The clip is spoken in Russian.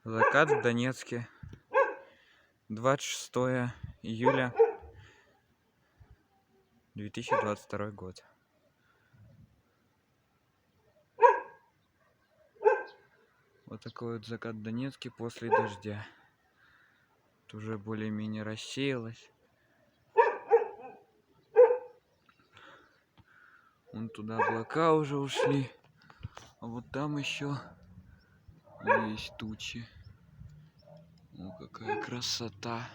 Закат в Донецке. 26 июля 2022 год. Вот такой вот закат в Донецке после дождя. Тут уже более-менее рассеялось. Вон туда облака уже ушли. А вот там еще есть тучи. О, какая красота.